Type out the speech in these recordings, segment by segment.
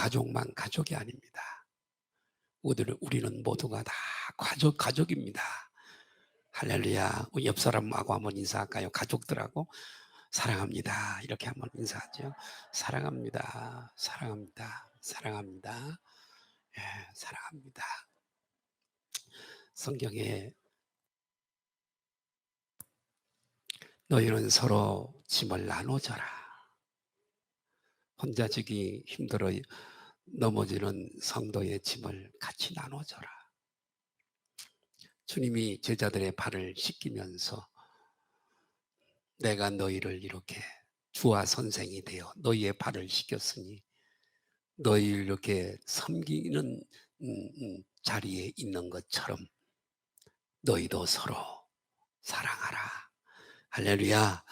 가족만 가족이 아닙니다. 우리는 모두가 다 가족입니다. 할렐루야. 우리 옆 사람하고 한번 인사할까요? 가족들하고 사랑합니다. 이렇게 한번 인사하죠. 사랑합니다. 사랑합니다. 사랑합니다. 예, 사랑합니다. 성경에 너희는 서로 짐을 나눠져라. 혼자 지기 힘들어 넘어지는 성도의 짐을 같이 나눠져라. 주님이 제자들의 발을 씻기면서 내가 너희를 이렇게 주와 선생이 되어 너희의 발을 씻겼으니 너희를 이렇게 섬기는 자리에 있는 것처럼 너희도 서로 사랑하라. 할렐루야.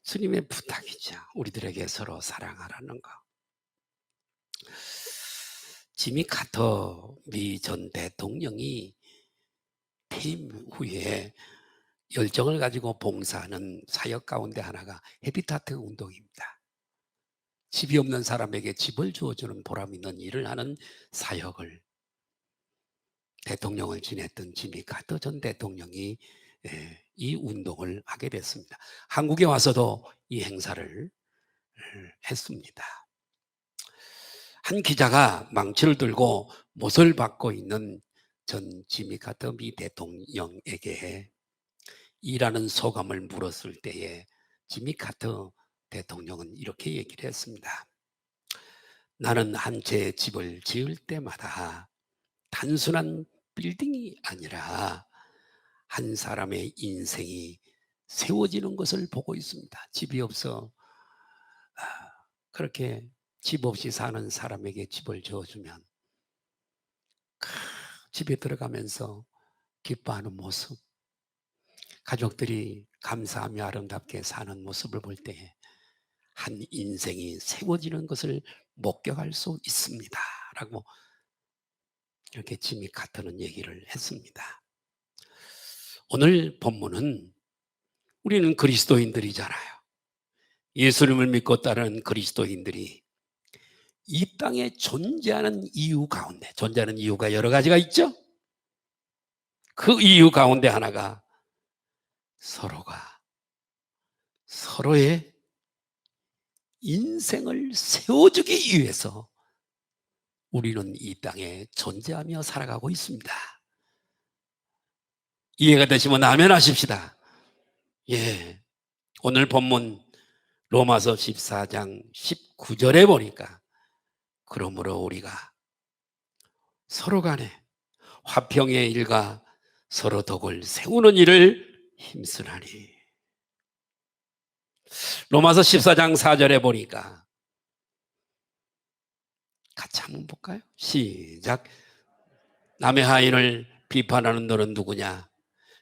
주님의 부탁이죠. 우리들에게 서로 사랑하라는 거. 지미 카터 미 전 대통령이 퇴임 후에 열정을 가지고 봉사하는 사역 가운데 하나가 해비타트 운동입니다. 집이 없는 사람에게 집을 주어주는 보람 있는 일을 하는 사역을 대통령을 지냈던 지미 카터 전 대통령이 이 운동을 하게 됐습니다. 한국에 와서도 이 행사를 했습니다. 한 기자가 망치를 들고 못을 받고 있는 전 지미 카터 미 대통령에게 일하는 소감을 물었을 때에 지미 카터 대통령은 이렇게 얘기를 했습니다. 나는 한 채의 집을 지을 때마다 단순한 빌딩이 아니라 한 사람의 인생이 세워지는 것을 보고 있습니다. 집이 없어 그렇게 집 없이 사는 사람에게 집을 지어주면 집에 들어가면서 기뻐하는 모습, 가족들이 감사하며 아름답게 사는 모습을 볼 때 한 인생이 세워지는 것을 목격할 수 있습니다. 라고 이렇게 지미 카터는 얘기를 했습니다. 오늘 본문은 우리는 그리스도인들이잖아요. 예수님을 믿고 따르는 그리스도인들이 이 땅에 존재하는 이유 가운데, 존재하는 이유가 여러 가지가 있죠. 그 이유 가운데 하나가 서로가 서로의 인생을 세워주기 위해서 우리는 이 땅에 존재하며 살아가고 있습니다. 이해가 되시면 아멘 하십시다. 예. 오늘 본문 로마서 14장 19절에 보니까 그러므로 우리가 서로 간에 화평의 일과 서로 덕을 세우는 일을 힘쓰나니. 로마서 14장 4절에 보니까 같이 한번 볼까요? 시작. 남의 하인을 비판하는 너는 누구냐?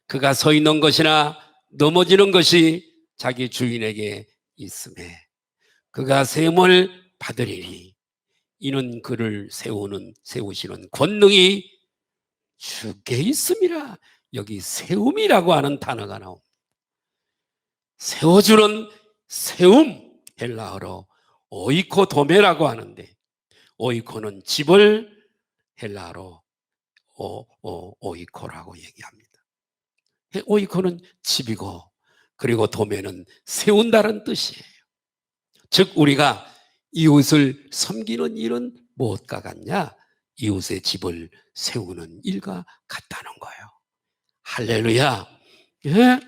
그가 서 있는 것이나 넘어지는 것이 자기 주인에게 있음에 그가 세움을 받으리니 이는 그를 세우시는 권능이 주께 있음이라. 여기 세움이라고 하는 단어가 나옵니다. 세워주는 세움, 헬라어로 오이코도메라고 하는데 오이코는 집을 헬라어로 오이코라고 얘기합니다. 오이코는 집이고 그리고 도매는 세운다는 뜻이에요. 즉 우리가 이웃을 섬기는 일은 무엇과 같냐? 이웃의 집을 세우는 일과 같다는 거예요. 할렐루야. 예?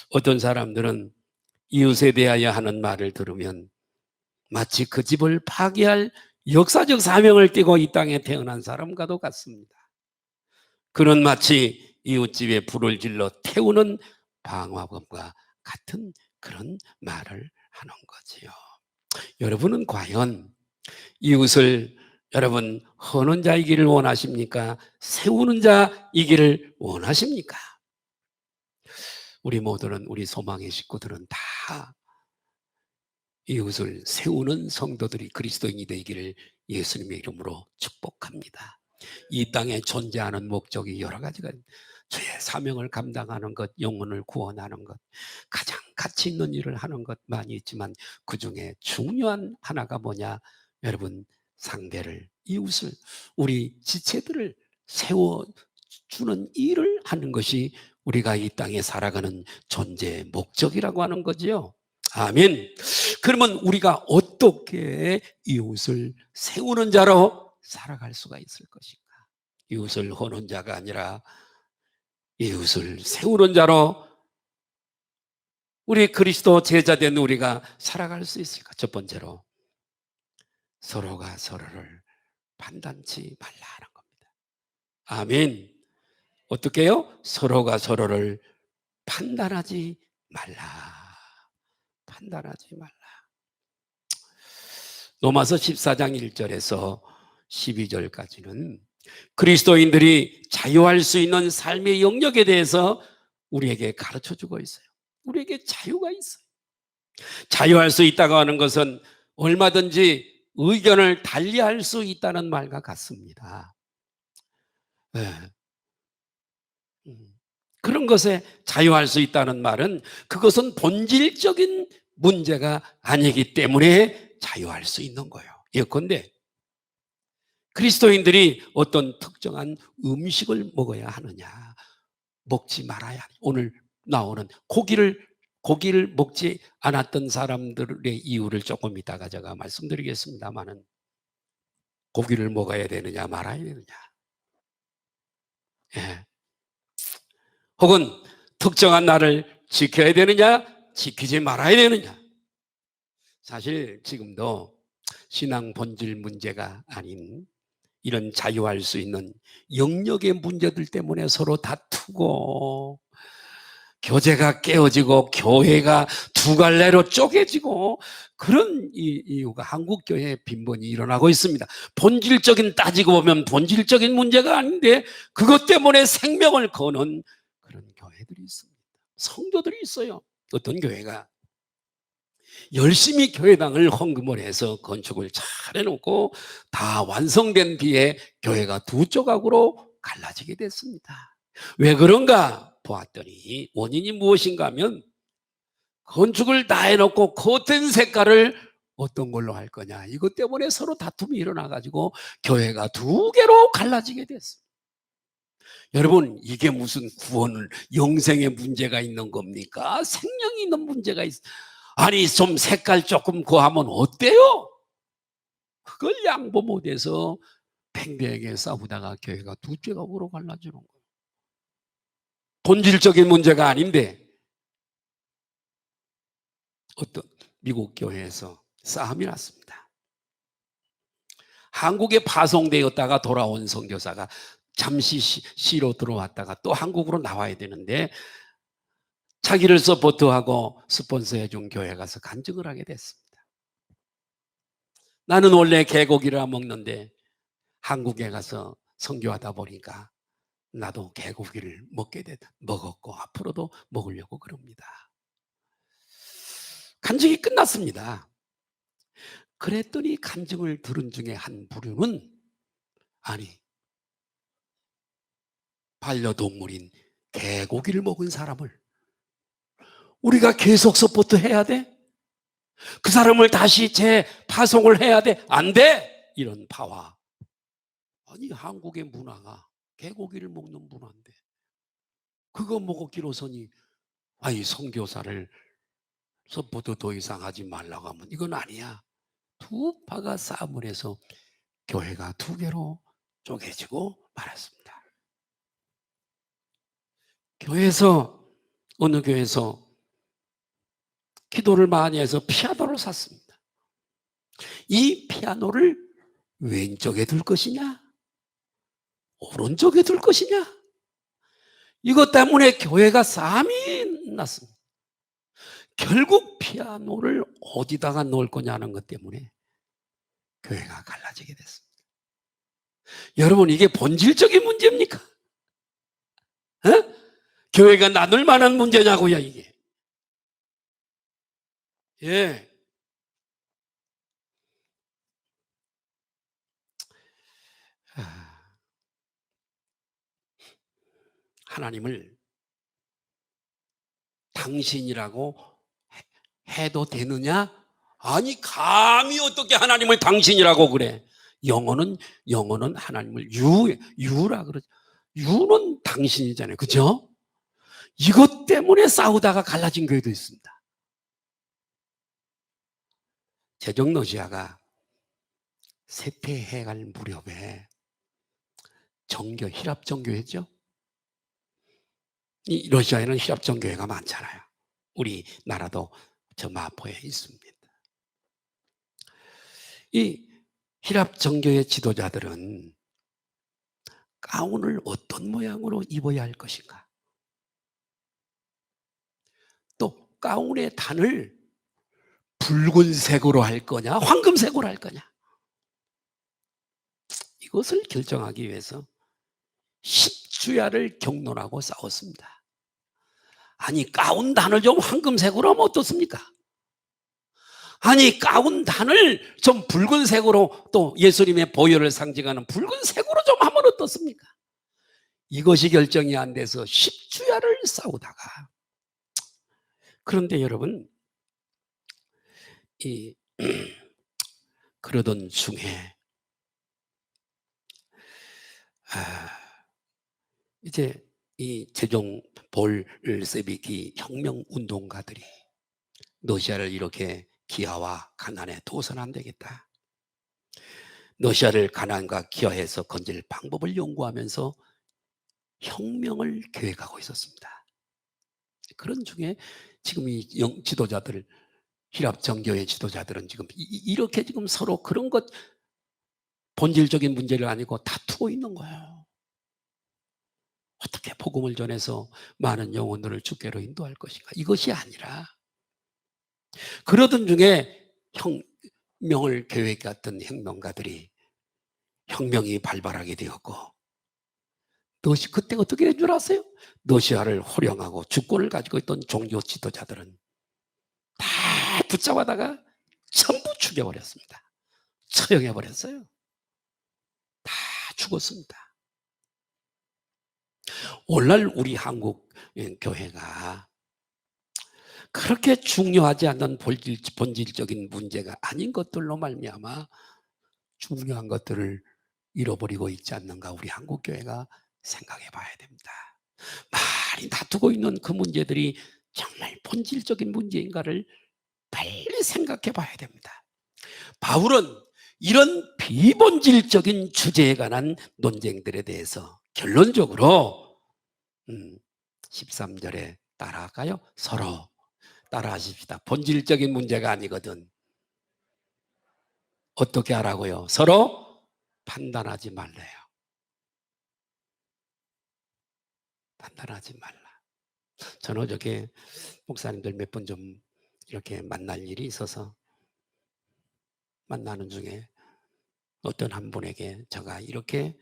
어떤 사람들은 이웃에 대하여 하는 말을 들으면 마치 그 집을 파괴할 역사적 사명을 띠고 이 땅에 태어난 사람과도 같습니다. 그는 마치 이웃집에 불을 질러 태우는 방화범과 같은 그런 말을 하는 거지요. 여러분은 과연 이웃을 여러분 허는 자이기를 원하십니까? 세우는 자이기를 원하십니까? 우리 모두는 우리 소망의 식구들은 다 이웃을 세우는 성도들이 그리스도인이 되기를 예수님의 이름으로 축복합니다. 이 땅에 존재하는 목적이 여러 가지가 주의 사명을 감당하는 것, 영혼을 구원하는 것, 가장 가치 있는 일을 하는 것 많이 있지만 그중에 중요한 하나가 뭐냐? 여러분 상대를, 이웃을, 우리 지체들을 세워주는 일을 하는 것이 우리가 이 땅에 살아가는 존재의 목적이라고 하는 거지요. 아멘. 그러면 우리가 어떻게 이웃을 세우는 자로 살아갈 수가 있을 것인가? 이웃을 허는 자가 아니라 이웃을 세우는 자로 우리 그리스도 제자된 우리가 살아갈 수 있을까? 첫 번째로 서로가 서로를 판단치 말라는 겁니다. 아멘. 어떻게 해요? 서로가 서로를 판단하지 말라. 판단하지 말라. 로마서 14장 1절에서 12절까지는 그리스도인들이 자유할 수 있는 삶의 영역에 대해서 우리에게 가르쳐주고 있어요. 우리에게 자유가 있어요. 자유할 수 있다고 하는 것은 얼마든지 의견을 달리할 수 있다는 말과 같습니다. 네. 그런 것에 자유할 수 있다는 말은 그것은 본질적인 문제가 아니기 때문에 자유할 수 있는 거예요. 예컨대 그리스도인들이 어떤 특정한 음식을 먹어야 하느냐, 먹지 말아야 하느냐. 오늘 나오는 고기를 먹지 않았던 사람들의 이유를 조금 이따가 제가 말씀드리겠습니다만은 고기를 먹어야 되느냐 말아야 되느냐. 예. 혹은 특정한 날을 지켜야 되느냐 지키지 말아야 되느냐. 사실 지금도 신앙 본질 문제가 아닌 이런 자유할 수 있는 영역의 문제들 때문에 서로 다투고 교제가 깨어지고 교회가 두 갈래로 쪼개지고 그런 이유가 한국교회에 빈번히 일어나고 있습니다. 본질적인 따지고 보면 본질적인 문제가 아닌데 그것 때문에 생명을 거는 그런 교회들이 있습니다. 성도들이 있어요. 어떤 교회가 열심히 교회당을 헌금을 해서 건축을 잘 해놓고 다 완성된 뒤에 교회가 두 조각으로 갈라지게 됐습니다. 왜 그런가 보았더니 원인이 무엇인가 하면 건축을 다 해놓고 커튼 색깔을 어떤 걸로 할 거냐 이것 때문에 서로 다툼이 일어나가지고 교회가 두 개로 갈라지게 됐습니다. 여러분 이게 무슨 구원을 영생의 문제가 있는 겁니까? 생명이 있는 문제가 아니 좀 색깔 조금 고하면 어때요? 그걸 양보 못해서 팽팽하게 싸우다가 교회가 두 조각으로 갈라지는 거예요. 본질적인 문제가 아닌데 어떤 미국 교회에서 싸움이 났습니다. 한국에 파송되었다가 돌아온 선교사가 잠시 시로 들어왔다가 또 한국으로 나와야 되는데 자기를 서포트하고 스폰서해 준 교회 가서 간증을 하게 됐습니다. 나는 원래 개고기를 먹는데 한국에 가서 선교하다 보니까 나도 개고기를 먹었고 앞으로도 먹으려고 그럽니다. 간증이 끝났습니다. 그랬더니 간증을 들은 중에 한 부류는 아니 반려동물인 개고기를 먹은 사람을 우리가 계속 서포트해야 돼? 그 사람을 다시 재파송을 해야 돼? 안 돼! 이런 파와 아니 한국의 문화가 개고기를 먹는 문화인데 그거 먹었기로서니 아니 선교사를 서포트 더 이상 하지 말라고 하면 이건 아니야. 두 파가 싸움을 해서 교회가 두 개로 쪼개지고 말았습니다. 어느 교회에서 기도를 많이 해서 피아노를 샀습니다. 이 피아노를 왼쪽에 둘 것이냐 오른쪽에 둘 것이냐 이것 때문에 교회가 싸움이 났습니다. 결국 피아노를 어디다가 놓을 거냐는 것 때문에 교회가 갈라지게 됐습니다. 여러분 이게 본질적인 문제입니까? 에? 교회가 나눌 만한 문제냐고요 이게. 예. 하나님을 당신이라고 해도 되느냐? 아니 감히 어떻게 하나님을 당신이라고 그래. 영어는 하나님을 유라 그러죠. 유는 당신이잖아요. 그죠? 이것 때문에 싸우다가 갈라진 교회도 있습니다. 제정노시아가 쇠퇴해갈 무렵에 힐합정교회죠. 이 러시아에는 힐합정교회가 많잖아요. 우리나라도 저 마포에 있습니다. 이 힐합정교회 지도자들은 가운을 어떤 모양으로 입어야 할 것인가? 또 가운의 단을 붉은색으로 할 거냐, 황금색으로 할 거냐? 이것을 결정하기 위해서 10주야를 격론하고 싸웠습니다. 아니, 가운 단을 좀 황금색으로 하면 어떻습니까? 아니, 가운 단을 좀 붉은색으로, 또 예수님의 보혈을 상징하는 붉은색으로 좀 하면 어떻습니까? 이것이 결정이 안 돼서 10주야를 싸우다가, 그런데 여러분, 그러던 중에 이제 이 제종 볼세비키 혁명 운동가들이 러시아를 이렇게 기아와 가난에 둬서는 안 되겠다. 러시아를 가난과 기아에서 건질 방법을 연구하면서 혁명을 계획하고 있었습니다. 그런 중에 지금 이 지도자들, 힐합정교회 지도자들은 지금 이렇게 지금 서로 그런 것, 본질적인 문제를 아니고 다투고 있는 거예요. 어떻게 복음을 전해서 많은 영혼들을 주께로 인도할 것인가? 이것이 아니라, 그러던 중에 혁명을 계획했던 혁명가들이 혁명이 발발하게 되었고, 그때 어떻게 된 줄 아세요? 러시아를 호령하고 주권을 가지고 있던 종교 지도자들은 다 붙잡아다가 전부 죽여버렸습니다. 처형해버렸어요. 다 죽었습니다. 오늘날 우리 한국 교회가 그렇게 중요하지 않는 본질적인 문제가 아닌 것들로 말미암아 중요한 것들을 잃어버리고 있지 않는가, 우리 한국 교회가 생각해 봐야 됩니다. 많이 다투고 있는 그 문제들이 정말 본질적인 문제인가를 빨리 생각해 봐야 됩니다. 바울은 이런 비본질적인 주제에 관한 논쟁들에 대해서 결론적으로 13절에 따라할까요? 서로 따라하십시다. 본질적인 문제가 아니거든. 어떻게 하라고요? 서로 판단하지 말래요. 판단하지 말라. 저는 어저께 목사님들 몇 번 좀 이렇게 만날 일이 있어서 만나는 중에 어떤 한 분에게 제가 이렇게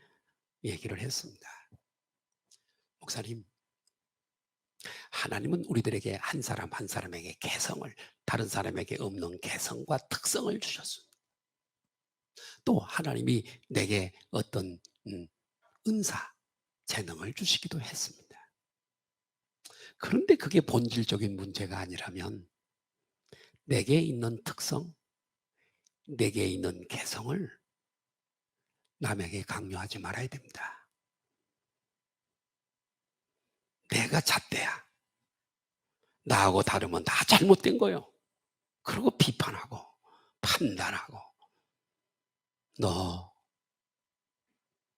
얘기를 했습니다. 목사님, 하나님은 우리들에게 한 사람 한 사람에게 개성을, 다른 사람에게 없는 개성과 특성을 주셨습니다. 또 하나님이 내게 어떤 은사, 재능을 주시기도 했습니다. 그런데 그게 본질적인 문제가 아니라면 내게 있는 특성, 내게 있는 개성을 남에게 강요하지 말아야 됩니다. 내가 잣대야. 나하고 다르면 다 잘못된 거예요. 그리고 비판하고 판단하고, 너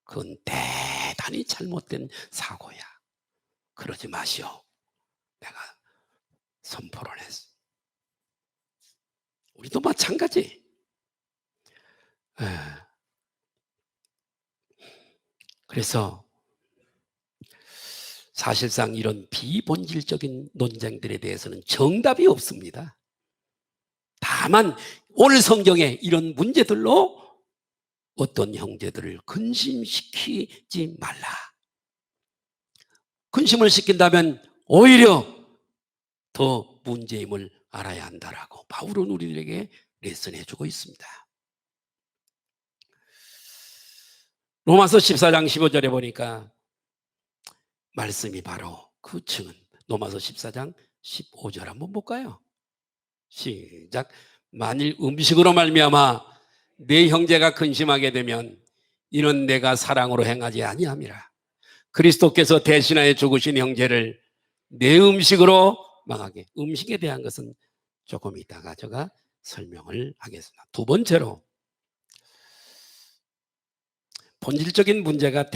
그건 대단히 잘못된 사고야. 그러지 마시오. 내가 선포를 했어. 우리도 마찬가지. 그래서 사실상 이런 비본질적인 논쟁들에 대해서는 정답이 없습니다. 다만 오늘 성경에 이런 문제들로 어떤 형제들을 근심시키지 말라. 근심을 시킨다면 오히려 더 문제임을 알아야 한다라고 바울은 우리들에게 레슨해주고 있습니다. 로마서 14장 15절에 보니까 말씀이 바로 그 증은, 로마서 14장 15절 한번 볼까요? 시작. 만일 음식으로 말미암아 내 형제가 근심하게 되면 이는 내가 사랑으로 행하지 아니함이라. 그리스도께서 대신하여 죽으신 형제를 내 음식으로 망하게. 음식에 대한 것은 조금 이따가 제가 설명을 하겠습니다. 두 번째로 본질적인 문제가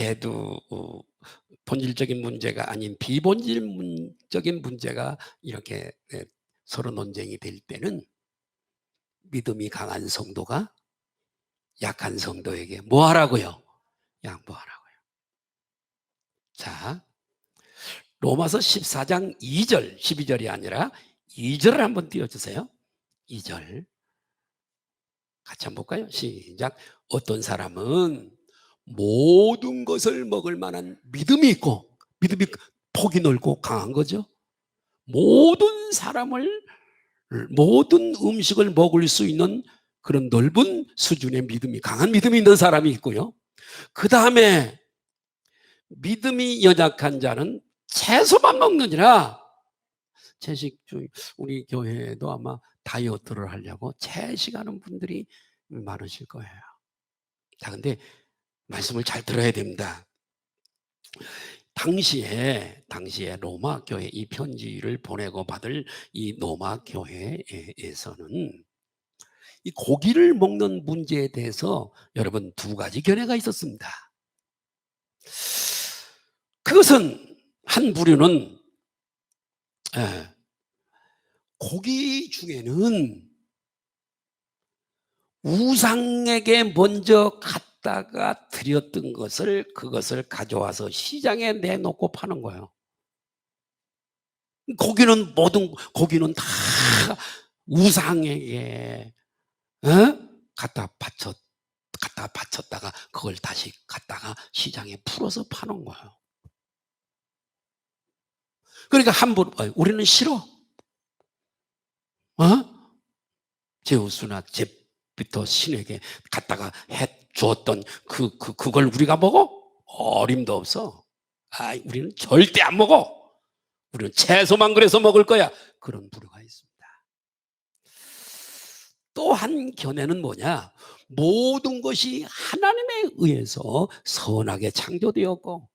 본질적인 문제가 아닌 비본질적인 문제가 이렇게 서로 논쟁이 될 때는 믿음이 강한 성도가 약한 성도에게 뭐 하라고요? 양보하라고요. 자, 로마서 14장 2절, 12절이 아니라 2절을 한번 띄워주세요. 2절 같이 한번 볼까요? 시작. 어떤 사람은 모든 것을 먹을 만한 믿음이 있고, 믿음이 폭이 넓고 강한 거죠. 모든 음식을 먹을 수 있는 그런 넓은 수준의 믿음이, 강한 믿음이 있는 사람이 있고요. 그 다음에 믿음이 연약한 자는 채소만 먹느니라. 채식주의, 우리 교회에도 아마 다이어트를 하려고 채식하는 분들이 많으실 거예요. 자, 근데 말씀을 잘 들어야 됩니다. 당시에 로마 교회, 이 편지를 보내고 받을 이 로마 교회에서는 이 고기를 먹는 문제에 대해서 여러분 두 가지 견해가 있었습니다. 그것은 한 부류는 고기 중에는 우상에게 먼저 갖다가 드렸던 그것을 가져와서 시장에 내놓고 파는 거예요. 모든 고기는 다 우상에게 갖다 바쳤다가 그걸 다시 갖다가 시장에 풀어서 파는 거예요. 그러니까 우리는 싫어. 제우스나 제피터 신에게 갖다가 해 주었던 그걸 우리가 먹어? 어림도 없어. 우리는 절대 안 먹어. 우리는 채소만 그래서 먹을 거야. 그런 부류가 있습니다. 또 한 견해는 뭐냐? 모든 것이 하나님에 의해서 선하게 창조되었고,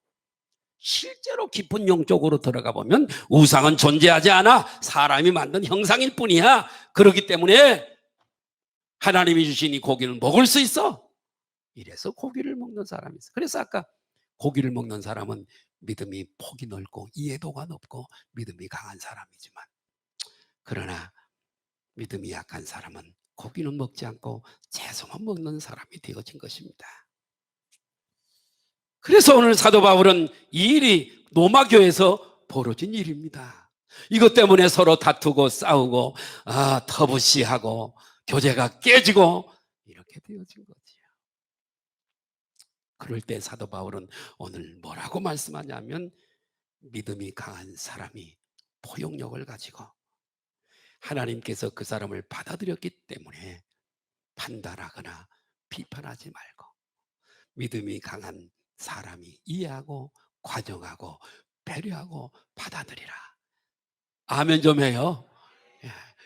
실제로 깊은 영적으로 들어가 보면 우상은 존재하지 않아. 사람이 만든 형상일 뿐이야. 그렇기 때문에 하나님이 주신 이 고기를 먹을 수 있어. 이래서 고기를 먹는 사람이 있어. 그래서 아까 고기를 먹는 사람은 믿음이 폭이 넓고 이해도가 높고 믿음이 강한 사람이지만, 그러나 믿음이 약한 사람은 고기는 먹지 않고 채소만 먹는 사람이 되어진 것입니다. 그래서 오늘 사도 바울은 이 일이 로마 교회에서 벌어진 일입니다. 이것 때문에 서로 다투고 싸우고 터부시하고 교제가 깨지고 이렇게 되어진 거지요. 그럴 때 사도 바울은 오늘 뭐라고 말씀하냐면, 믿음이 강한 사람이 포용력을 가지고 하나님께서 그 사람을 받아들였기 때문에 판단하거나 비판하지 말고 믿음이 강한 사람이 이해하고 과정하고 배려하고 받아들이라. 아멘 좀 해요.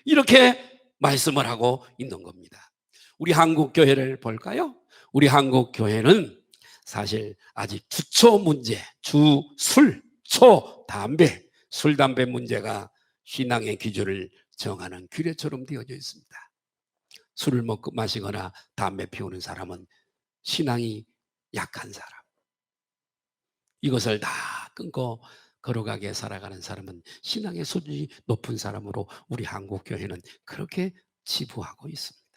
이렇게 말씀을 하고 있는 겁니다. 우리 한국 교회를 볼까요? 우리 한국 교회는 사실 아직 주초 문제, 술, 초, 담배, 술, 담배 문제가 신앙의 기준을 정하는 규례처럼 되어져 있습니다. 술을 먹고 마시거나 담배 피우는 사람은 신앙이 약한 사람. 이것을 다 끊고 걸어가게 살아가는 사람은 신앙의 수준이 높은 사람으로 우리 한국 교회는 그렇게 지부하고 있습니다.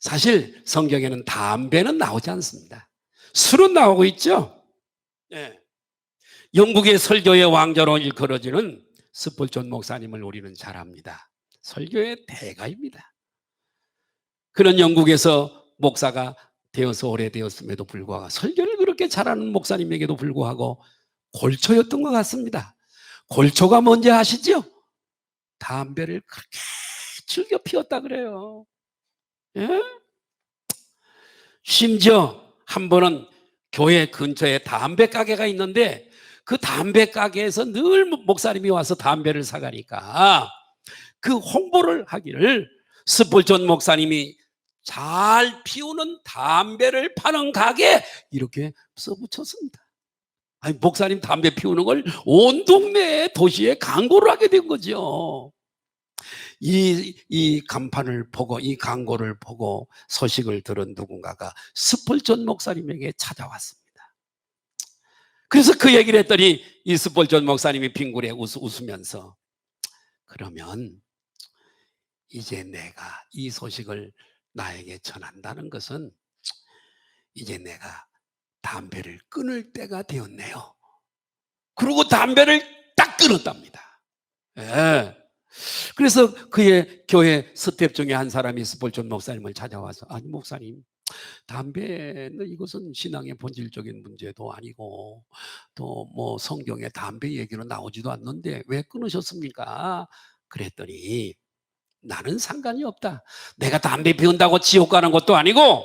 사실 성경에는 담배는 나오지 않습니다. 술은 나오고 있죠. 네. 영국의 설교의 왕자로 일컬어지는 스펄전 목사님을 우리는 잘 압니다. 설교의 대가입니다. 그런 영국에서 목사가 되어서 오래되었음에도 불구하고 설교를 그렇게 잘하는 목사님에게도 불구하고 골초였던 것 같습니다. 골초가 뭔지 아시죠? 담배를 그렇게 즐겨 피웠다 그래요. 예? 심지어 한 번은 교회 근처에 담배 가게가 있는데 그 담배 가게에서 늘 목사님이 와서 담배를 사가니까 그 홍보를 하기를 스폴전 목사님이 잘 피우는 담배를 파는 가게 이렇게 써붙였습니다. 아니, 목사님 담배 피우는 걸 온 동네 도시에 광고를 하게 된 거죠. 이 간판을 보고, 이 광고를 보고 소식을 들은 누군가가 스폴전 목사님에게 찾아왔습니다. 그래서 그 얘기를 했더니 이 스폴전 목사님이 빙굴에 웃으면서, 그러면 이제 내가 이 소식을 나에게 전한다는 것은 이제 내가 담배를 끊을 때가 되었네요. 그리고 담배를 딱 끊었답니다. 예. 그래서 그의 교회 스텝 중에 한 사람이 스폴전 목사님을 찾아와서, 아니 목사님, 담배는 이것은 신앙의 본질적인 문제도 아니고 또 뭐 성경에 담배 얘기는 나오지도 않는데 왜 끊으셨습니까? 그랬더니, 나는 상관이 없다. 내가 담배 피운다고 지옥 가는 것도 아니고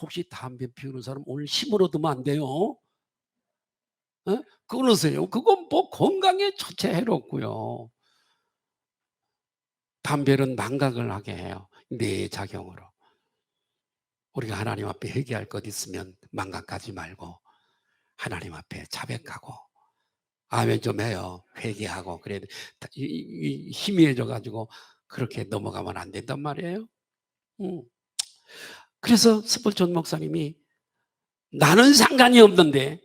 혹시 담배 피우는 사람 오늘 힘으로 두면 안 돼요. 어? 끊으세요. 그건 뭐 건강에 좋게 해롭고요. 담배는 망각을 하게 해요. 내 작용으로. 우리가 하나님 앞에 회개할 것 있으면 망각하지 말고 하나님 앞에 자백하고 아멘 좀 해요. 회개하고. 그래 희미해져 가지고 그렇게 넘어가면 안 된단 말이에요. 그래서 스폴전 목사님이, 나는 상관이 없는데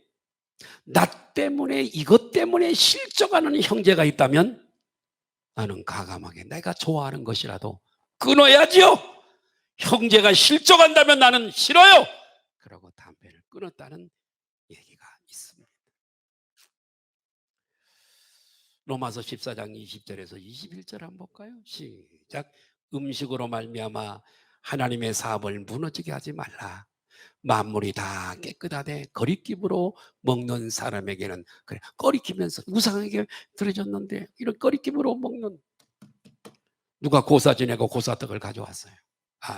나 때문에, 이것 때문에 실족하는 형제가 있다면 나는 과감하게 내가 좋아하는 것이라도 끊어야지요. 형제가 실족한다면 나는 싫어요. 그러고 담배를 끊었다는 얘기가 있습니다. 로마서 14장 20절에서 21절 한번 볼까요? 시작. 음식으로 말미암아 하나님의 사업을 무너지게 하지 말라. 만물이 다 깨끗하되 거리낌으로 먹는 사람에게는, 그래, 거리키면서 우상에게 드려졌는데 이런 거리낌으로 먹는, 누가 고사 지내고 고사떡을 가져왔어요.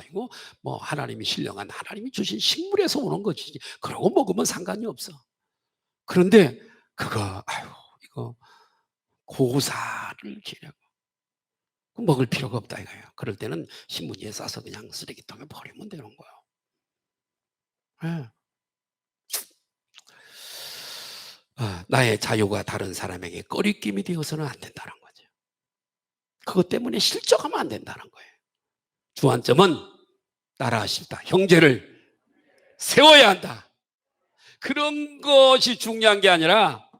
이거 뭐 하나님이 신령한 하나님이 주신 식물에서 오는 거지. 그러고 먹으면 상관이 없어. 그런데 그거 이거 고사를 지내고 먹을 필요가 없다 이거예요. 그럴 때는 신문지에 싸서 그냥 쓰레기통에 버리면 되는 거예요. 네. 나의 자유가 다른 사람에게 꺼리낌이 되어서는 안 된다는 거죠. 그것 때문에 실족하면 안 된다는 거예요. 주안점은 따라하십다. 형제를 세워야 한다. 그런 것이 중요한 게 아니라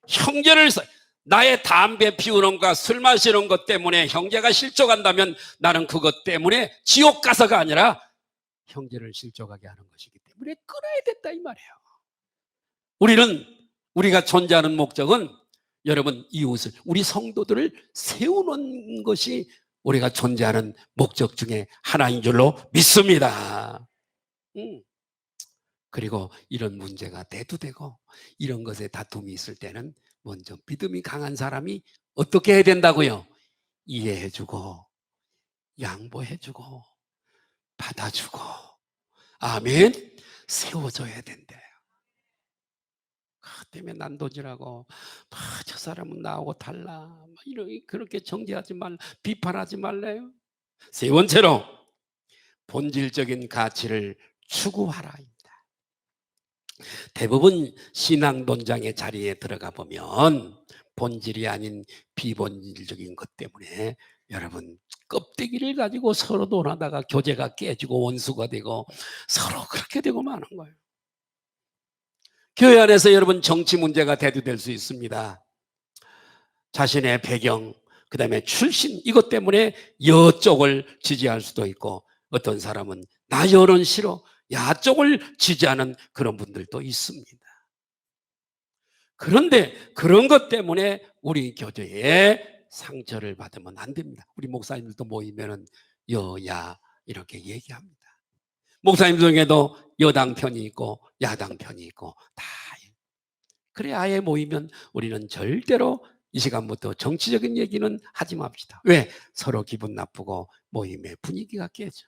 형제를, 나의 담배 피우는 것과 술 마시는 것 때문에 형제가 실족한다면 나는 그것 때문에 지옥 가서가 아니라 형제를 실족하게 하는 것이기 때문에 끊어야 된다 이 말이에요. 우리가 존재하는 목적은, 여러분, 이웃을, 우리 성도들을 세우는 것이 우리가 존재하는 목적 중에 하나인 줄로 믿습니다. 그리고 이런 문제가 대두되고 이런 것에 다툼이 있을 때는 먼저 믿음이 강한 사람이 어떻게 해야 된다고요? 이해해주고 양보해주고 받아주고, 아멘, 세워줘야 된대요. 때문에 난도질하고 저 사람은 나하고 달라 그렇게 정죄하지 말라, 비판하지 말래요. 세 번째로 본질적인 가치를 추구하라입니다. 대부분 신앙론장의 자리에 들어가 보면 본질이 아닌 비본질적인 것 때문에 여러분 껍데기를 가지고 서로 논하다가 교제가 깨지고 원수가 되고 서로 그렇게 되고 마는 거예요. 교회 안에서 여러분 정치 문제가 대두될 수 있습니다. 자신의 배경, 그 다음에 출신, 이것 때문에 여 쪽을 지지할 수도 있고, 어떤 사람은 나 여론 싫어, 야 쪽을 지지하는 그런 분들도 있습니다. 그런데 그런 것 때문에 우리 교제에 상처를 받으면 안 됩니다. 우리 목사님들도 모이면은 여야 이렇게 얘기합니다. 목사님 중에도 여당 편이 있고 야당 편이 있고 다. 그래 아예 모이면 우리는 절대로 이 시간부터 정치적인 얘기는 하지 맙시다. 왜? 서로 기분 나쁘고 모임의 분위기가 깨져.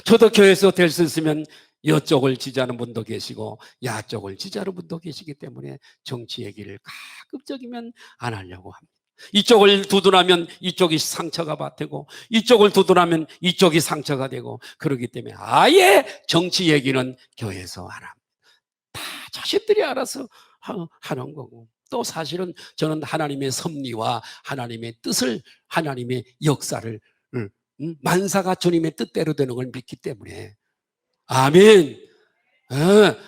저도 교회에서 될 수 있으면 여쪽을 지지하는 분도 계시고 야쪽을 지지하는 분도 계시기 때문에 정치 얘기를 가급적이면 안 하려고 합니다. 이쪽을 두둔하면 이쪽이 상처가 되고 이쪽을 두둔하면 이쪽이 상처가 되고 그러기 때문에 아예 정치 얘기는 교회에서 안 합니다. 다 자식들이 알아서 하는 거고, 또 사실은 저는 하나님의 섭리와 하나님의 뜻을, 하나님의 역사를 만사가 주님의 뜻대로 되는 걸 믿기 때문에 아멘.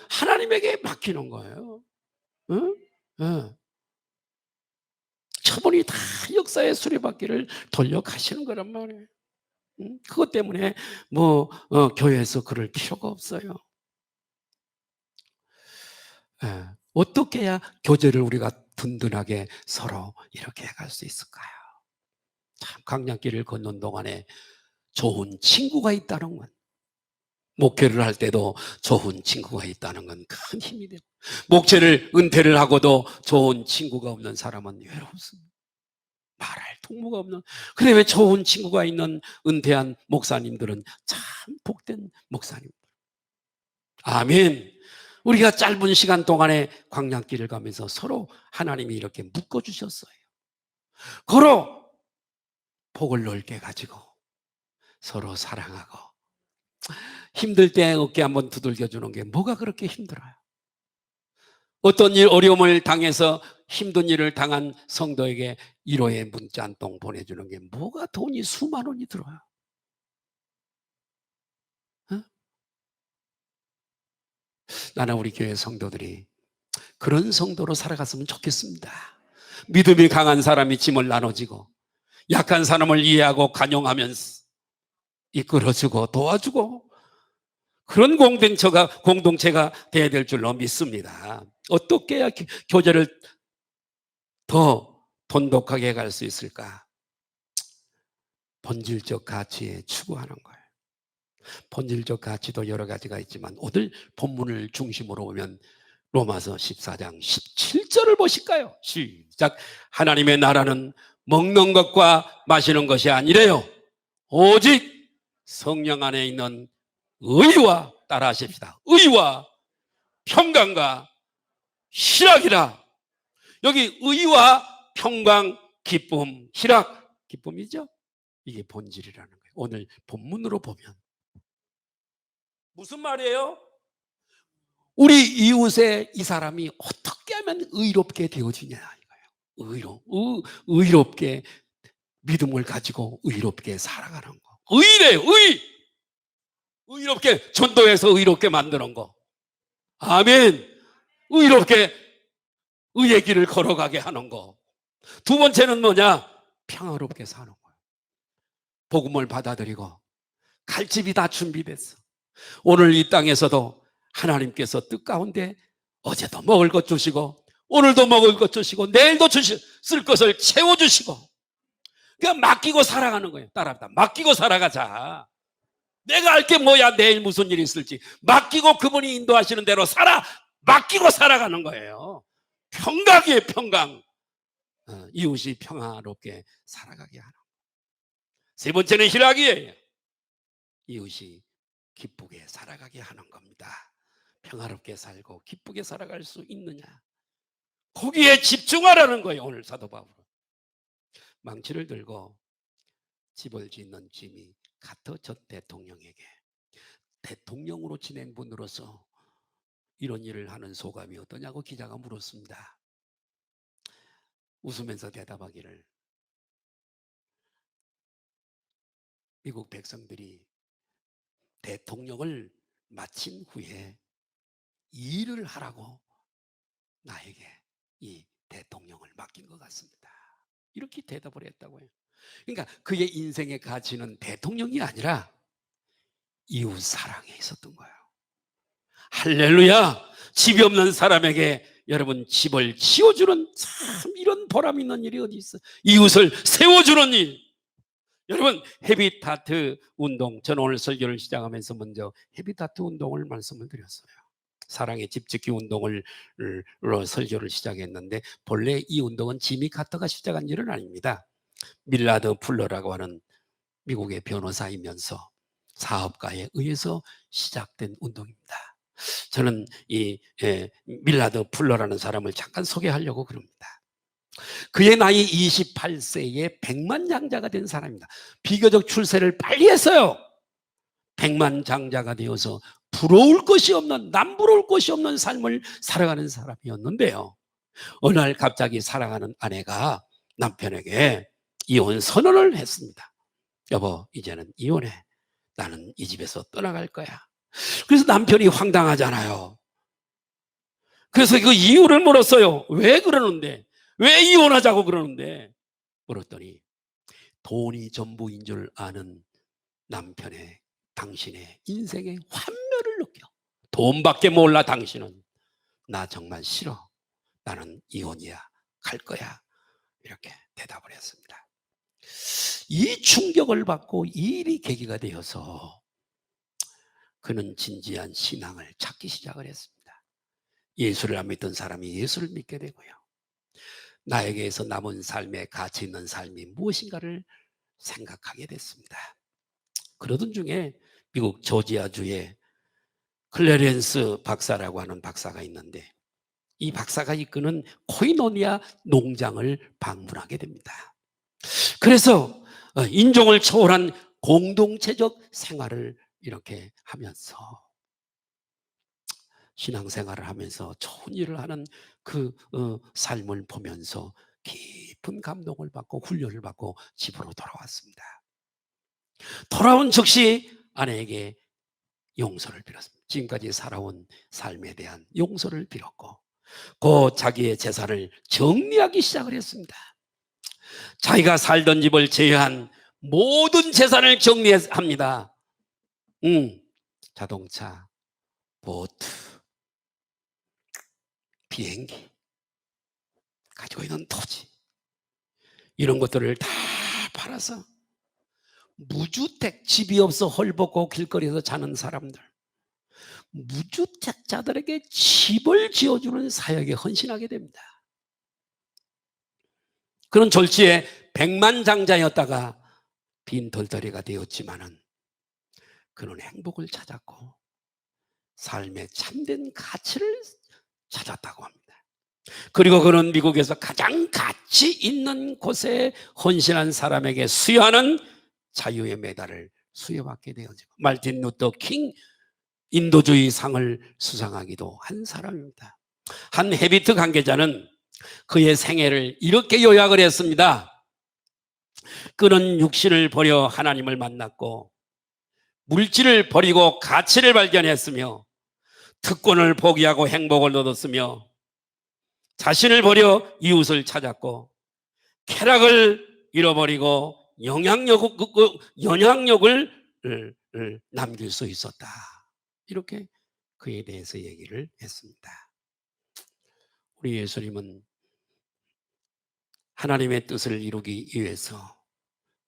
하나님에게 맡기는 거예요. 처분이 다 역사의 수레바퀴를 돌려가시는 거란 말이에요. 그것 때문에 교회에서 그럴 필요가 없어요. 어떻게 해야 교제를 우리가 든든하게 서로 이렇게 갈 수 있을까요? 참 강량길을 걷는 동안에 좋은 친구가 있다는 건, 목회를 할 때도 좋은 친구가 있다는 건 큰 힘이 되고, 목회를 은퇴를 하고도 좋은 친구가 없는 사람은 외롭습니다. 말할 통로가 없는. 근데 왜 좋은 친구가 있는 은퇴한 목사님들은 참 복된 목사님. 아멘. 우리가 짧은 시간 동안에 광야길을 가면서 서로 하나님이 이렇게 묶어주셨어요. 서로 복을 넓게 가지고 서로 사랑하고, 힘들 때 어깨 한번 두들겨주는 게 뭐가 그렇게 힘들어요? 어떤 일, 어려움을 당해서 힘든 일을 당한 성도에게 위로의 문자 한 통 보내주는 게 뭐가 돈이 수만 원이 들어요? 나는 우리 교회 성도들이 그런 성도로 살아갔으면 좋겠습니다. 믿음이 강한 사람이 짐을 나눠지고 약한 사람을 이해하고 간용하면서 이끌어주고 도와주고, 그런 공동체가 돼야 될 줄로 믿습니다. 어떻게 해야 교제를 더 돈독하게 갈 수 있을까? 본질적 가치에 추구하는 거예요. 본질적 가치도 여러 가지가 있지만 오늘 본문을 중심으로 보면 로마서 14장 17절을 보실까요? 시작. 하나님의 나라는 먹는 것과 마시는 것이 아니래요. 오직 성령 안에 있는 의와, 따라하십시다, 의와 평강과 희락이라. 여기 의와 평강, 기쁨, 희락, 기쁨이죠. 이게 본질이라는 거예요. 오늘 본문으로 보면 무슨 말이에요? 우리 이웃의 이 사람이 어떻게 하면 의롭게 되어지냐 이거예요. 의롭게 믿음을 가지고 의롭게 살아가는 거. 의래요. 의롭게 전도해서 의롭게 만드는 거. 아멘. 의롭게 의의 길을 걸어가게 하는 거. 두 번째는 뭐냐? 평화롭게 사는 거예요. 복음을 받아들이고 갈 집이 다 준비됐어. 오늘 이 땅에서도 하나님께서 뜻 가운데 어제도 먹을 것 주시고 오늘도 먹을 것 주시고 내일도 쓸 것을 채워주시고, 그냥 맡기고 살아가는 거예요. 따라합니다. 맡기고 살아가자. 내가 알 게 뭐야, 내일 무슨 일이 있을지. 맡기고 그분이 인도하시는 대로 맡기고 살아가는 거예요. 평강이에요. 평강. 이웃이 평화롭게 살아가게 하는. 세 번째는 희락이에요. 이웃이 기쁘게 살아가게 하는 겁니다. 평화롭게 살고 기쁘게 살아갈 수 있느냐, 거기에 집중하라는 거예요. 오늘 사도 바울은 망치를 들고 집을 짓는 지미 카터 전 대통령에게, 대통령으로 지낸 분으로서 이런 일을 하는 소감이 어떠냐고 기자가 물었습니다. 웃으면서 대답하기를, 미국 백성들이 대통령을 마친 후에 일을 하라고 나에게 이 대통령을 맡긴 것 같습니다. 이렇게 대답을 했다고요. 그러니까 그의 인생의 가치는 대통령이 아니라 이웃 사랑에 있었던 거예요. 할렐루야. 집이 없는 사람에게 여러분 집을 지어주는, 참 이런 보람 있는 일이 어디 있어. 이웃을 세워주는 일. 여러분 헤비타트 운동, 저는 오늘 설교를 시작하면서 먼저 헤비타트 운동을 말씀을 드렸어요. 사랑의 집짓기 운동을 설교를 시작했는데, 본래 이 운동은 지미 카터가 시작한 일은 아닙니다. 밀라드 풀러라고 하는 미국의 변호사이면서 사업가에 의해서 시작된 운동입니다. 저는 이 밀라드 풀러라는 사람을 잠깐 소개하려고 그럽니다. 그의 나이 28세에 백만장자가 된 사람입니다. 비교적 출세를 빨리 했어요. 백만장자가 되어서 부러울 것이 없는, 남부러울 것이 없는 삶을 살아가는 사람이었는데요. 어느 날 갑자기 사랑하는 아내가 남편에게 이혼 선언을 했습니다. 여보, 이제는 이혼해. 나는 이 집에서 떠나갈 거야. 그래서 남편이 황당하잖아요. 그래서 그 이유를 물었어요. 왜 그러는데? 왜 이혼하자고 그러는데? 물었더니 돈이 전부인 줄 아는 남편의, 당신의 인생의 환멸을 느껴. 돈밖에 몰라 당신은. 나 정말 싫어. 나는 이혼이야. 갈 거야. 이렇게 대답을 했습니다. 이 충격을 받고 이 일이 계기가 되어서 그는 진지한 신앙을 찾기 시작을 했습니다. 예수를 안 믿던 사람이 예수를 믿게 되고요. 나에게서 남은 삶에 가치 있는 삶이 무엇인가를 생각하게 됐습니다. 그러던 중에 미국 조지아주에 클래렌스 박사라고 하는 박사가 있는데, 이 박사가 이끄는 코이노니아 농장을 방문하게 됩니다. 그래서 인종을 초월한 공동체적 생활을 이렇게 하면서, 신앙생활을 하면서 좋은 일을 하는 그 삶을 보면서 깊은 감동을 받고 훈련을 받고 집으로 돌아왔습니다. 돌아온 즉시 아내에게 용서를 빌었습니다. 지금까지 살아온 삶에 대한 용서를 빌었고, 곧 자기의 재산을 정리하기 시작을 했습니다. 자기가 살던 집을 제외한 모든 재산을 정리합니다. 자동차, 보트, 비행기, 가지고 있는 토지, 이런 것들을 다 팔아서 무주택, 집이 없어 헐벗고 길거리에서 자는 사람들, 무주택자들에게 집을 지어주는 사역에 헌신하게 됩니다. 그런 졸지에 백만장자였다가 빈털터리가 되었지만은 그는 행복을 찾았고 삶의 참된 가치를 찾았다고 합니다. 그리고 그는 미국에서 가장 가치 있는 곳에 헌신한 사람에게 수여하는 자유의 메달을 수여받게 되었죠. 말틴 루터 킹 인도주의 상을 수상하기도 한 사람입니다. 한 헤비트 관계자는 그의 생애를 이렇게 요약을 했습니다. 그는 육신을 버려 하나님을 만났고, 물질을 버리고 가치를 발견했으며, 특권을 포기하고 행복을 얻었으며, 자신을 버려 이웃을 찾았고, 쾌락을 잃어버리고 영향력을 남길 수 있었다. 이렇게 그에 대해서 얘기를 했습니다. 우리 예수님은 하나님의 뜻을 이루기 위해서,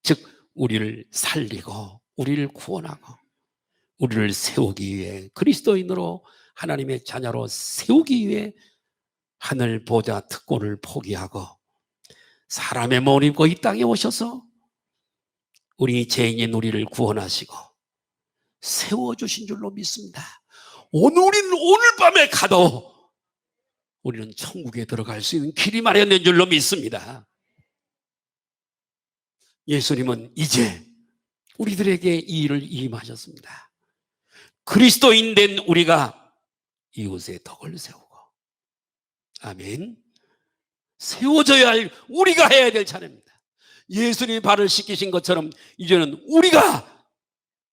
즉 우리를 살리고 우리를 구원하고 우리를 세우기 위해, 그리스도인으로 하나님의 자녀로 세우기 위해 하늘 보좌 특권을 포기하고 사람의 몸을 입고 이 땅에 오셔서 우리 죄인인 우리를 구원하시고 세워주신 줄로 믿습니다. 우리는 오늘 밤에 가도 우리는 천국에 들어갈 수 있는 길이 마련된 줄로 믿습니다. 예수님은 이제 우리들에게 이 일을 임하셨습니다. 그리스도인 된 우리가 이웃의 덕을 세우고, 아멘, 세워져야 할, 우리가 해야 될 차례입니다. 예수님이 발을 씻기신 것처럼 이제는 우리가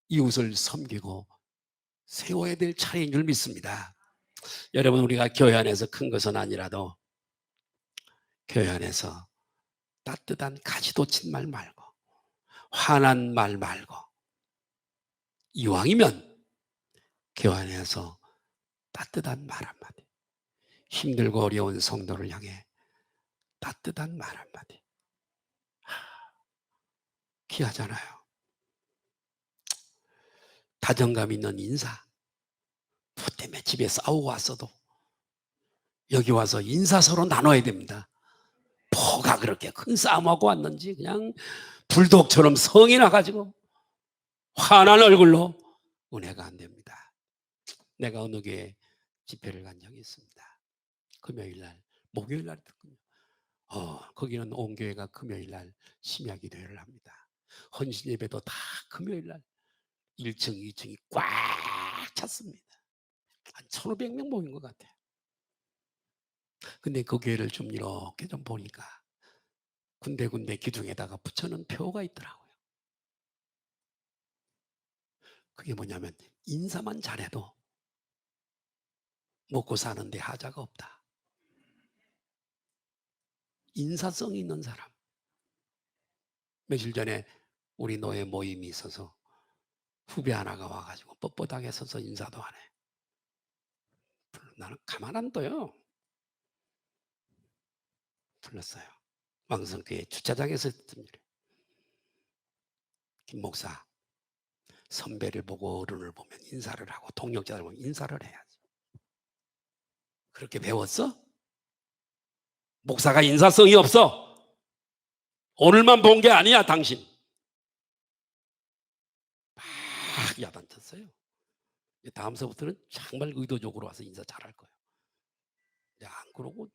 이웃을 섬기고 세워야 될 차례인 줄 믿습니다. 여러분, 우리가 교회 안에서 큰 것은 아니라도 교회 안에서 따뜻한 가지도 친 말 말고 화난 말 말고, 이왕이면 교회 안에서 따뜻한 말 한마디, 힘들고 어려운 성도를 향해 따뜻한 말 한마디, 귀하잖아요. 다정감 있는 인사. 뭐 때문에 집에 싸우고 왔어도 여기 와서 인사 서로 나눠야 됩니다. 뭐가 그렇게 큰 싸움하고 왔는지 그냥 불독처럼 성이 나가지고 환한 얼굴로 은혜가 안 됩니다. 내가 어느 교회 집회를 간 적이 있습니다. 금요일날, 목요일날 듣군요. 거기는 온 교회가 금요일 날 심야 기도회를 합니다. 헌신 예배도 다 금요일 날 1층, 2층이 꽉 찼습니다. 한 1,500명 모인 것 같아요. 근데 그 교회를 좀 이렇게 좀 보니까 군데군데 기둥에다가 붙여놓은 표가 있더라고요. 그게 뭐냐면 인사만 잘해도 먹고 사는데 하자가 없다. 인사성이 있는 사람. 며칠 전에 우리 노예 모임이 있어서 후배 하나가 와가지고 뻣뻣하게 서서 인사도 안 해. 나는 가만 안 둬요. 불렀어요. 왕성교회 주차장에서 했던 일. 김 목사, 선배를 보고 어른을 보면 인사를 하고 동력자를 보면 인사를 해야지. 그렇게 배웠어? 목사가 인사성이 없어. 오늘만 본 게 아니야, 당신. 막 야단쳤어요. 다음서부터는 정말 의도적으로 와서 인사 잘할 거예요. 안 그러고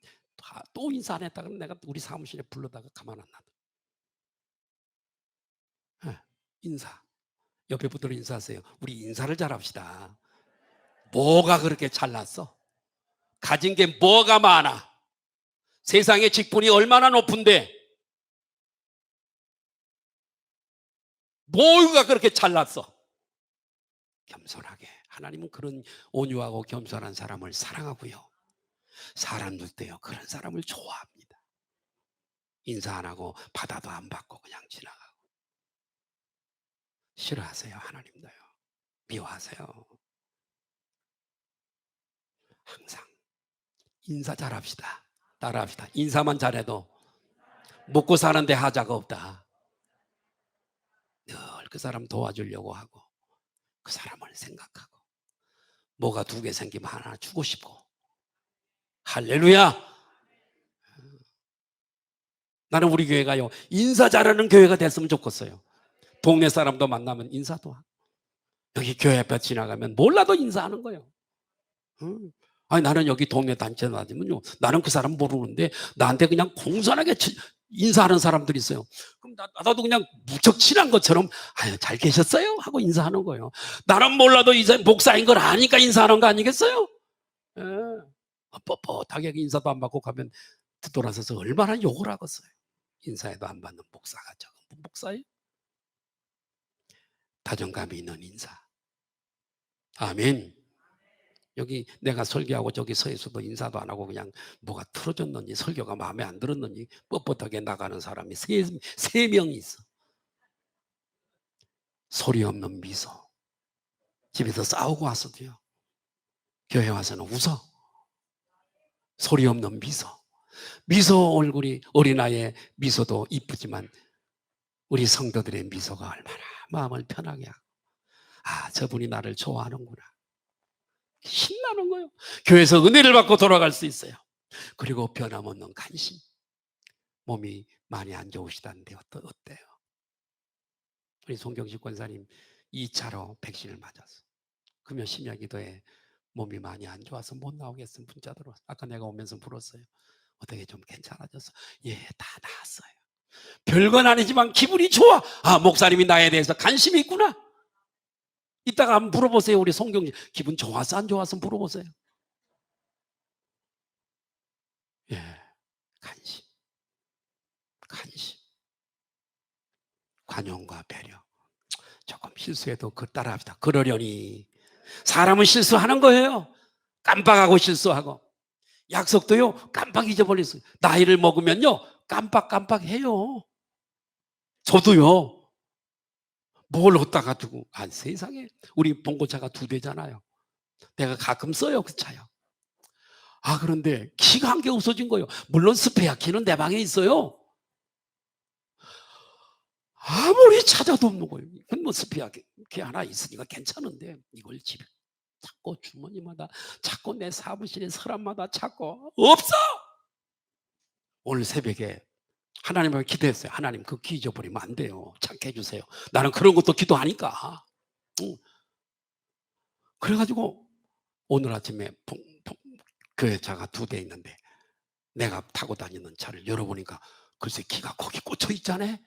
또 인사 안 했다가 내가 우리 사무실에 불러다가 가만 안 놔둬. 인사. 옆에 분들 인사하세요. 우리 인사를 잘합시다. 뭐가 그렇게 잘났어? 가진 게 뭐가 많아? 세상의 직분이 얼마나 높은데 뭐가 그렇게 잘났어? 겸손하게. 하나님은 그런 온유하고 겸손한 사람을 사랑하고요. 사람들도요, 그런 사람을 좋아합니다. 인사 안 하고 받아도 안 받고 그냥 지나가고. 싫어하세요, 하나님도요. 미워하세요. 항상 인사 잘합시다. 따라합시다. 인사만 잘해도 먹고 사는데 하자가 없다. 늘 그 사람 도와주려고 하고 그 사람을 생각하고 뭐가 2개 생기면 하나 주고 싶고. 할렐루야. 나는 우리 교회가요, 인사 잘하는 교회가 됐으면 좋겠어요. 동네 사람도 만나면 인사도 하고 여기 교회 앞에 지나가면 몰라도 인사하는 거예요. 아니 나는 여기 동네 단체 다니면요, 나는 그 사람 모르는데 나한테 그냥 공손하게 인사하는 사람들이 있어요. 그럼 나도 그냥 무척 친한 것처럼 아유 잘 계셨어요? 하고 인사하는 거예요. 나는 몰라도 이제 목사인 걸 아니까 인사하는 거 아니겠어요? 예. 뻣뻣하게 인사도 안 받고 가면 뒤돌아서서 얼마나 욕을 하겠어요. 인사에도 안 받는 목사가 저건 목사예요? 다정감이 있는 인사. 아멘. 여기 내가 설교하고 저기 서에서도 인사도 안 하고 그냥 뭐가 틀어졌는지 설교가 마음에 안 들었는지 뻣뻣하게 나가는 사람이 세 명이 있어. 소리 없는 미소. 집에서 싸우고 왔어도요, 교회 와서는 웃어. 소리 없는 미소. 미소 얼굴이, 어린아이의 미소도 이쁘지만 우리 성도들의 미소가 얼마나 마음을 편하게 하고, 아 저분이 나를 좋아하는구나. 신나는 거예요. 교회에서 은혜를 받고 돌아갈 수 있어요. 그리고 변함없는 관심. 몸이 많이 안 좋으시다는데 어때요? 우리 송경식 권사님 2차로 백신을 맞았어. 금요 심야 기도에 몸이 많이 안 좋아서 못 나오겠으면 문자 들어왔어. 아까 내가 오면서 물었어요. 어떻게 좀 괜찮아졌어? 예, 다 나았어요. 별건 아니지만 기분이 좋아. 아, 목사님이 나에 대해서 관심이 있구나. 이따가 한번 물어보세요. 우리 송경식 기분 좋았어 안 좋았어 물어보세요. 예, 관심. 관용과 배려. 조금 실수해도 그 따라합시다. 그러려니. 사람은 실수하는 거예요. 깜빡하고 실수하고. 약속도요, 깜빡 잊어버렸어요. 나이를 먹으면요, 깜빡해요. 저도요. 뭘 얻다가 두고. 아, 세상에. 우리 봉고차가 2대잖아요. 내가 가끔 써요, 그 차요. 아, 그런데 키가 한 개 없어진 거예요. 물론 스페어 키는 내 방에 있어요. 아무리 찾아도 없는 거예요. 뭐 스페어 키 하나 있으니까 괜찮은데 이걸 집에 찾고 주머니마다 찾고 내 사무실에 서랍마다 찾고 없어. 오늘 새벽에 하나님을 기도했어요. 하나님 그 키 잊어버리면 안 돼요. 찾게 해주세요. 나는 그런 것도 기도하니까. 그래가지고 오늘 아침에 교회차가 2대 있는데 내가 타고 다니는 차를 열어보니까 글쎄 키가 거기 꽂혀 있잖아.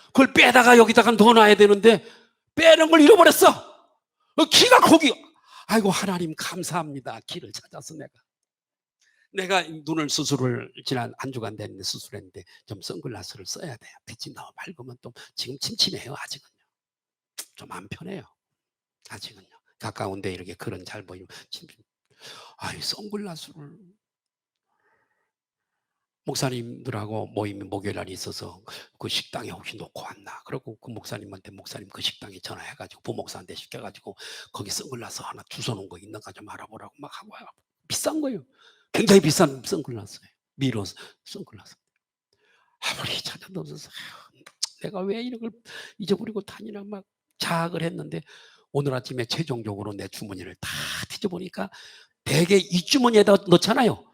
그걸 빼다가 여기다가 넣어놔야 되는데 빼는 걸 잃어버렸어. 키가 거기. 아이고 하나님 감사합니다. 키를 찾아서 내가 눈을 수술을 지난 한 주간 됐는데 수술했는데 좀 선글라스를 써야 돼요. 빛이 너무 밝으면 또 지금 침침해요. 아직은요. 좀 안 편해요. 아직은요. 가까운데 이렇게 그런 잘 보이면 침침. 아이 선글라스를 목사님들하고 모임이 목요일날이 있어서 그 식당에 혹시 놓고 왔나? 그리고 그 목사님한테 목사님 그 식당에 전화해가지고 부목사한테 시켜가지고 거기 선글라스 하나 주워놓은 거 있는가 좀 알아보라고 막 하고 와요. 비싼 거예요. 굉장히 비싼 선글라스예요. 미러 선글라스. 아무리 찾아도 없어서 내가 왜 이런 걸 잊어버리고 다니나 막 자학을 했는데 오늘 아침에 최종적으로 내 주머니를 다 뒤져보니까 베개 윗주머니에다 넣잖아요.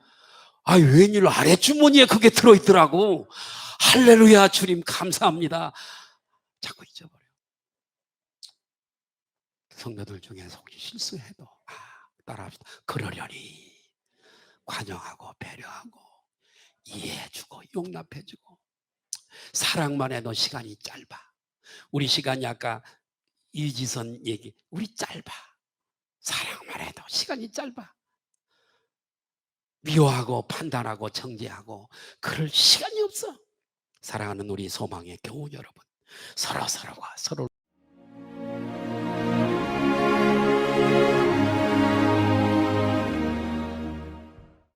아, 웬일 아랫주머니에 그게 들어있더라고. 할렐루야, 주님 감사합니다. 자꾸 잊어버려. 성도들 중에서 혹시 실수해도 따라합시다. 그러려니 관용하고 배려하고 이해해주고 용납해주고 사랑만 해도 시간이 짧아. 우리 시간이 아까 이지선 얘기 우리 짧아. 사랑만 해도 시간이 짧아. 미워하고 판단하고 정죄하고 그럴 시간이 없어. 사랑하는 우리 소망의 교우 여러분, 서로가 서로